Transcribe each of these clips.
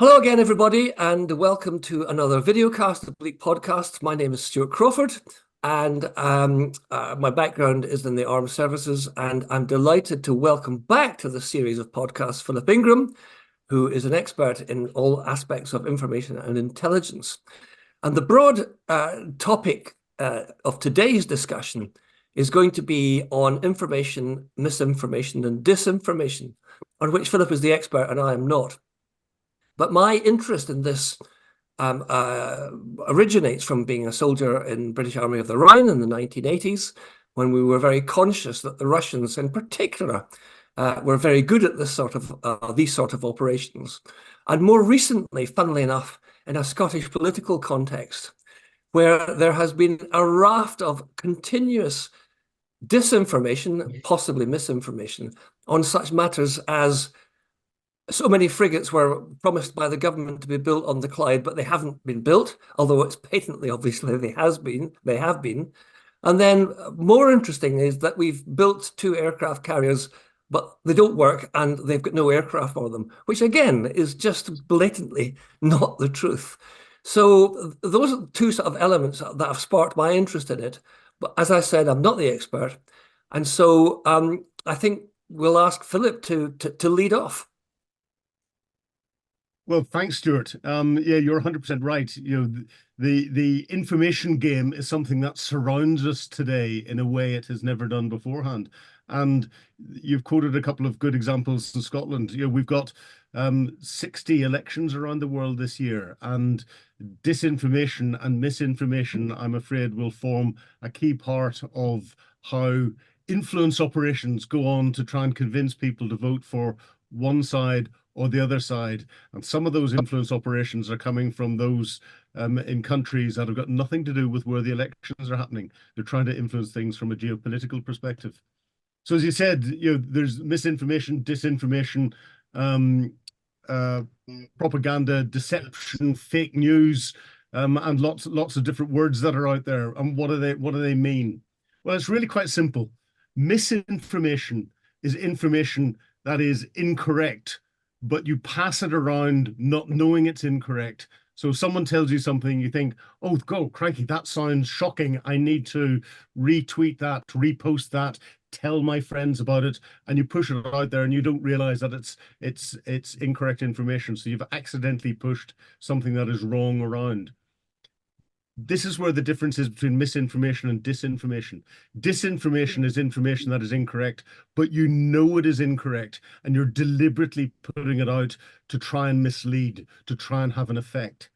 Hello again, everybody, and welcome to another videocast of Bleak Podcast. My name is Stuart Crawford, and my background is in the armed services, and I'm delighted to welcome back to the series of podcasts Philip Ingram, who is an expert in all aspects of information and intelligence. And the broad topic of today's discussion is going to be on information, misinformation, and disinformation, on which Philip is the expert and I am not. But my interest in this originates from being a soldier in British Army of the Rhine in the 1980s, when we were very conscious that the Russians in particular were very good at these sort of operations. And more recently, funnily enough, in a Scottish political context, where there has been a raft of continuous disinformation, possibly misinformation, on such matters as so many frigates were promised by the government to be built on the Clyde, but they haven't been built, although it's patently obviously they have been. And then more interesting is that we've built two aircraft carriers, but they don't work and they've got no aircraft for them, which again is just blatantly not the truth. So those are two sort of elements that have sparked my interest in it. But as I said, I'm not the expert. And so I think we'll ask Philip to lead off. Well, thanks, Stuart. Yeah, you're 100% right. The information game is something that surrounds us today in a way it has never done beforehand. And you've quoted a couple of good examples in Scotland. We've got 60 elections around the world this year, and disinformation and misinformation, I'm afraid, will form a key part of how influence operations go on to try and convince people to vote for one side or the other side. And some of those influence operations are coming from those in countries that have got nothing to do with where the elections are happening. They're trying to influence things from a geopolitical perspective. So as you said, there's misinformation, disinformation, propaganda, deception, fake news, and lots of different words that are out there. And what do they mean? Well, it's really quite simple. Misinformation is information that is incorrect, but you pass it around not knowing it's incorrect. So if someone tells you something, you think, oh, crikey, that sounds shocking. I need to retweet that, repost that, tell my friends about it, and you push it out there and you don't realize that it's incorrect information. So you've accidentally pushed something that is wrong around. This is where the difference is between misinformation and disinformation. Disinformation is information that is incorrect, but you know it is incorrect, and you're deliberately putting it out to try and mislead, to try and have an effect.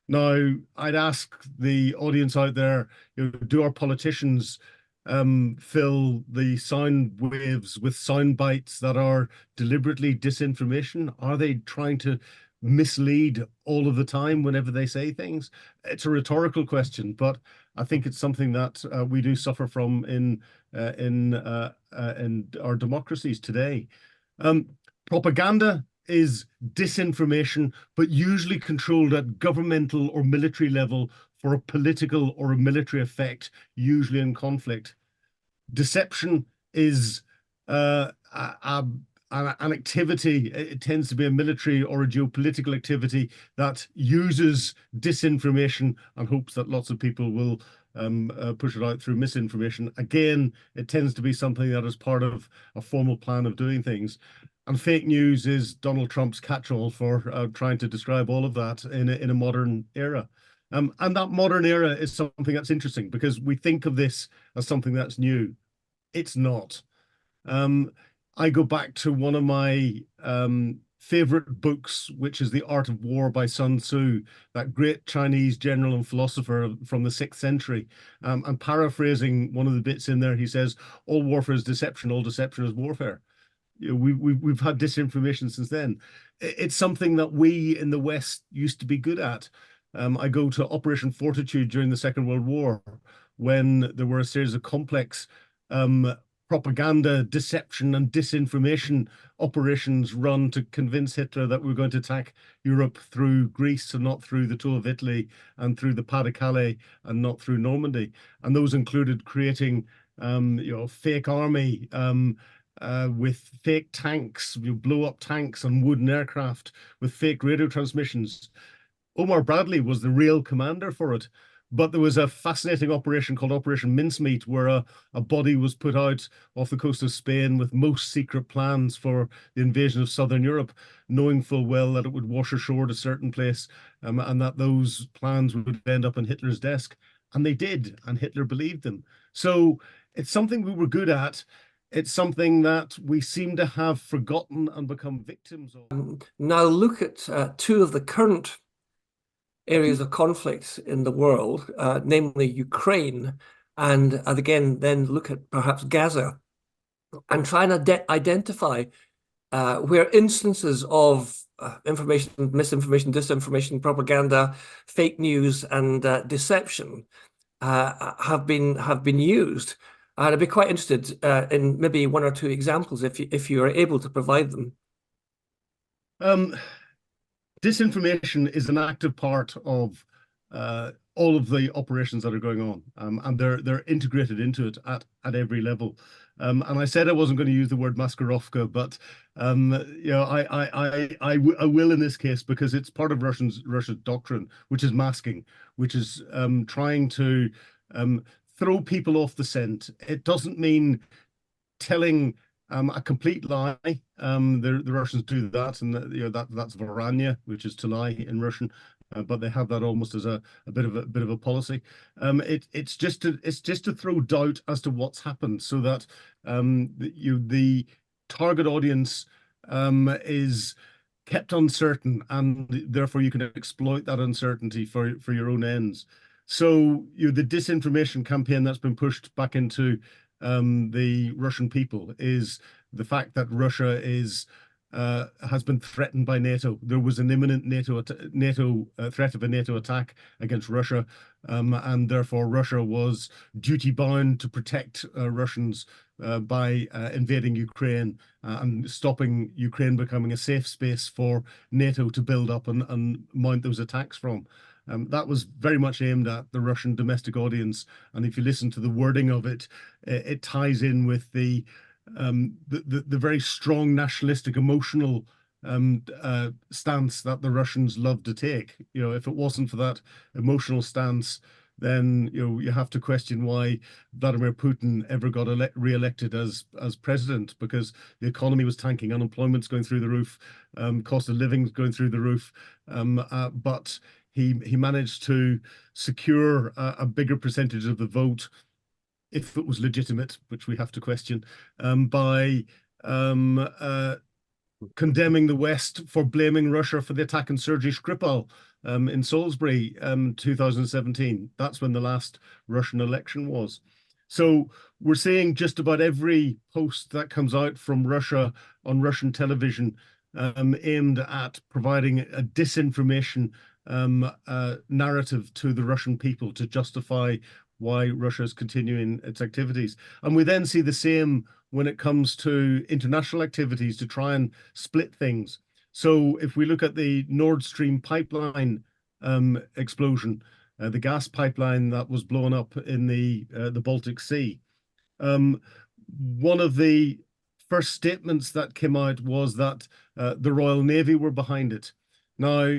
Now, I'd ask the audience out there, do our politicians fill the sound waves with sound bites that are deliberately disinformation? Are they trying to mislead all of the time whenever they say things? It's a rhetorical question, but I think it's something that we do suffer from in our democracies today. Propaganda is disinformation, but usually controlled at governmental or military level for a political or a military effect, usually in conflict. Deception is an activity. It tends to be a military or a geopolitical activity that uses disinformation and hopes that lots of people will push it out through misinformation. Again, it tends to be something that is part of a formal plan of doing things. And fake news is Donald Trump's catch-all for trying to describe all of that in a modern era. And that modern era is something that's interesting because we think of this as something that's new. It's not. I go back to one of my favorite books, which is The Art of War by Sun Tzu, that great Chinese general and philosopher from the 6th century. And paraphrasing one of the bits in there, he says, all warfare is deception, all deception is warfare. We've had disinformation since then. It's something that we in the West used to be good at. I go to Operation Fortitude during the Second World War, when there were a series of complex propaganda, deception, and disinformation operations run to convince Hitler that we were going to attack Europe through Greece and not through the Tour of Italy, and through the Pas de Calais and not through Normandy. And those included creating fake army, with fake tanks, you blow up tanks on wooden aircraft with fake radio transmissions. Omar Bradley was the real commander for it. But there was a fascinating operation called Operation Mincemeat, where a body was put out off the coast of Spain with most secret plans for the invasion of Southern Europe, knowing full well that it would wash ashore at a certain place, and that those plans would end up on Hitler's desk. And they did, and Hitler believed them. So it's something we were good at. It's something that we seem to have forgotten and become victims of. Now look at two of the current areas of conflict in the world, namely Ukraine, and again, then look at perhaps Gaza, and try and identify where instances of information, misinformation, disinformation, propaganda, fake news, and deception have been used. And I'd be quite interested in maybe one or two examples if you are able to provide them. Um, Disinformation is an active part of all of the operations that are going on, and they're integrated into it at every level. And I said I wasn't going to use the word maskirovka, but you know, I will in this case, because it's part of Russia's doctrine, which is masking, which is trying to throw people off the scent. It doesn't mean telling a complete lie. The Russians do that, and you know that's varanya, which is to lie in Russian. But they have that almost as a bit of a policy. It's just to throw doubt as to what's happened, so that the target audience is kept uncertain, and therefore you can exploit that uncertainty for your own ends. So the disinformation campaign that's been pushed back into the Russian people is the fact that Russia has been threatened by NATO. There was an imminent NATO threat of a NATO attack against Russia, and therefore Russia was duty bound to protect Russians by invading Ukraine and stopping Ukraine becoming a safe space for NATO to build up and mount those attacks from. That was very much aimed at the Russian domestic audience, and if you listen to the wording of it, it ties in with the very strong nationalistic, emotional stance that the Russians love to take. You know, if it wasn't for that emotional stance, then you have to question why Vladimir Putin ever got re-elected as president, because the economy was tanking, unemployment's going through the roof, cost of living's going through the roof, but he managed to secure a bigger percentage of the vote, if it was legitimate, which we have to question, by condemning the West for blaming Russia for the attack on Sergei Skripal in Salisbury, 2017. That's when the last Russian election was. So we're seeing just about every post that comes out from Russia on Russian television aimed at providing a disinformation narrative to the Russian people to justify why Russia is continuing its activities. And we then see the same when it comes to international activities to try and split things. So if we look at the Nord Stream pipeline explosion, the gas pipeline that was blown up in the Baltic Sea, one of the first statements that came out was that the Royal Navy were behind it. Now,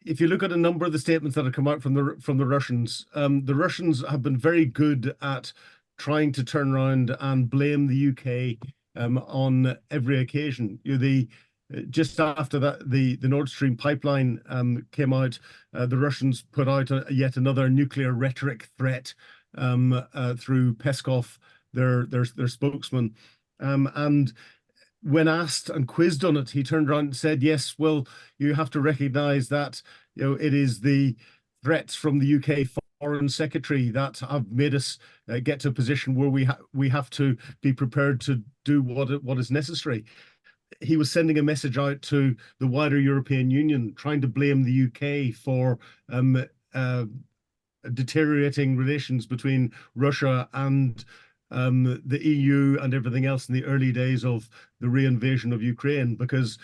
if you look at a number of the statements that have come out from the Russians have been very good at trying to turn around and blame the UK on every occasion. Just after that, the Nord Stream pipeline came out, the Russians put out yet another nuclear rhetoric threat through Peskov, their spokesman, and when asked and quizzed on it, he turned around and said, yes, well, you have to recognize that it is the threats from the UK Foreign Secretary that have made us get to a position where we have to be prepared to do what is necessary. He was sending a message out to the wider European Union, trying to blame the UK for deteriorating relations between Russia and the EU and everything else in the early days of the reinvasion of Ukraine, because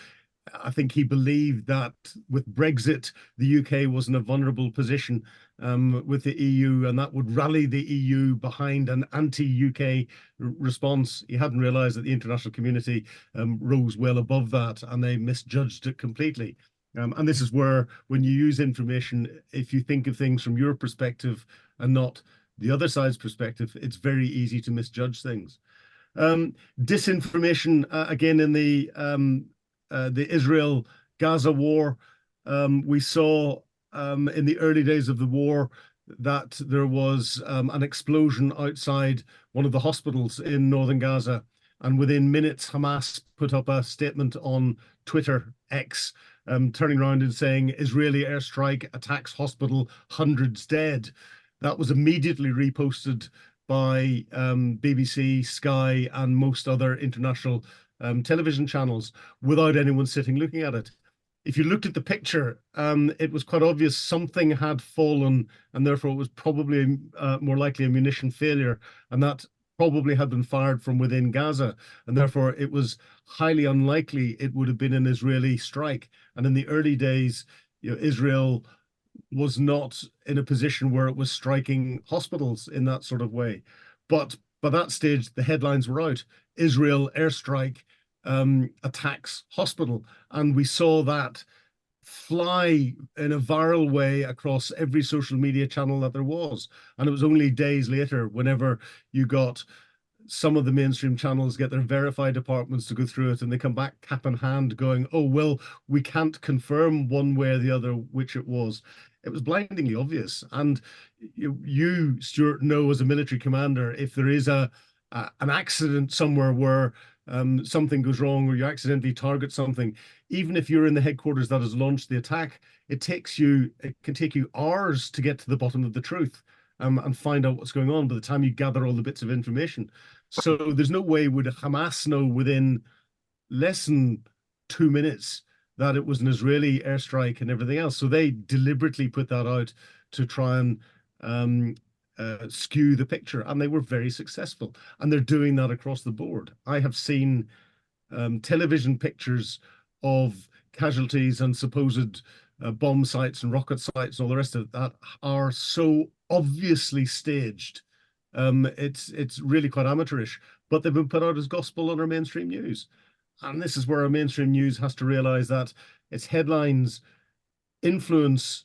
I think he believed that with Brexit, the UK was in a vulnerable position with the EU, and that would rally the EU behind an anti-UK response. He hadn't realised that the international community rose well above that, and they misjudged it completely. And this is where, when you use information, if you think of things from your perspective and not the other side's perspective, it's very easy to misjudge things. Disinformation, again, in the Israel-Gaza war, we saw in the early days of the war that there was an explosion outside one of the hospitals in northern Gaza. And within minutes, Hamas put up a statement on Twitter X, turning around and saying, Israeli airstrike attacks hospital, hundreds dead. That was immediately reposted by BBC, Sky, and most other international television channels without anyone sitting looking at it. If you looked at the picture, it was quite obvious something had fallen, and therefore it was probably more likely a munition failure, and that probably had been fired from within Gaza, and therefore it was highly unlikely it would have been an Israeli strike. And in the early days, Israel was not in a position where it was striking hospitals in that sort of way. But by that stage, the headlines were out: Israel airstrike attacks hospital. And we saw that fly in a viral way across every social media channel that there was. And it was only days later, whenever you got some of the mainstream channels get their verified departments to go through it, and they come back cap in hand going, oh, well, we can't confirm one way or the other which it was. It was blindingly obvious. And you, Stuart, know as a military commander, if there is an accident somewhere where something goes wrong, or you accidentally target something, even if you're in the headquarters that has launched the attack, it can take you hours to get to the bottom of the truth and find out what's going on by the time you gather all the bits of information. So there's no way would Hamas know within less than 2 minutes that it was an Israeli airstrike and everything else. So they deliberately put that out to try and skew the picture, and they were very successful. And they're doing that across the board. I have seen television pictures of casualties and supposed bomb sites and rocket sites and all the rest of that are so obviously staged. It's really quite amateurish, but they've been put out as gospel on our mainstream news. And this is where our mainstream news has to realize that its headlines influence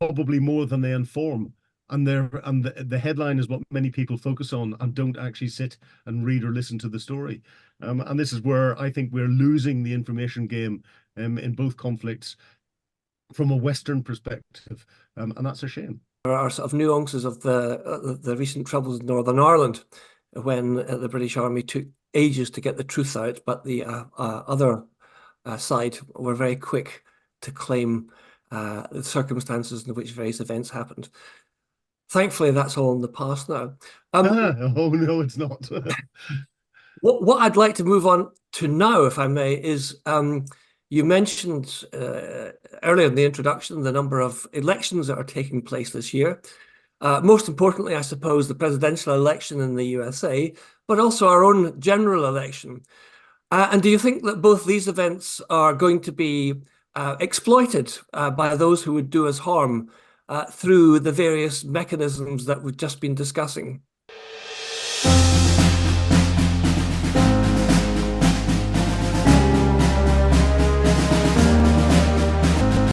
probably more than they inform. And the headline is what many people focus on and don't actually sit and read or listen to the story. And this is where I think we're losing the information game in both conflicts from a Western perspective, and that's a shame. There are sort of nuances of the recent troubles in Northern Ireland, when the British Army took ages to get the truth out, but the other side were very quick to claim the circumstances in which various events happened. Thankfully, that's all in the past now. Oh, no, it's not. What I'd like to move on to now, if I may, is you mentioned earlier in the introduction the number of elections that are taking place this year. Most importantly, I suppose, the presidential election in the USA, but also our own general election. And do you think that both these events are going to be exploited by those who would do us harm through the various mechanisms that we've just been discussing?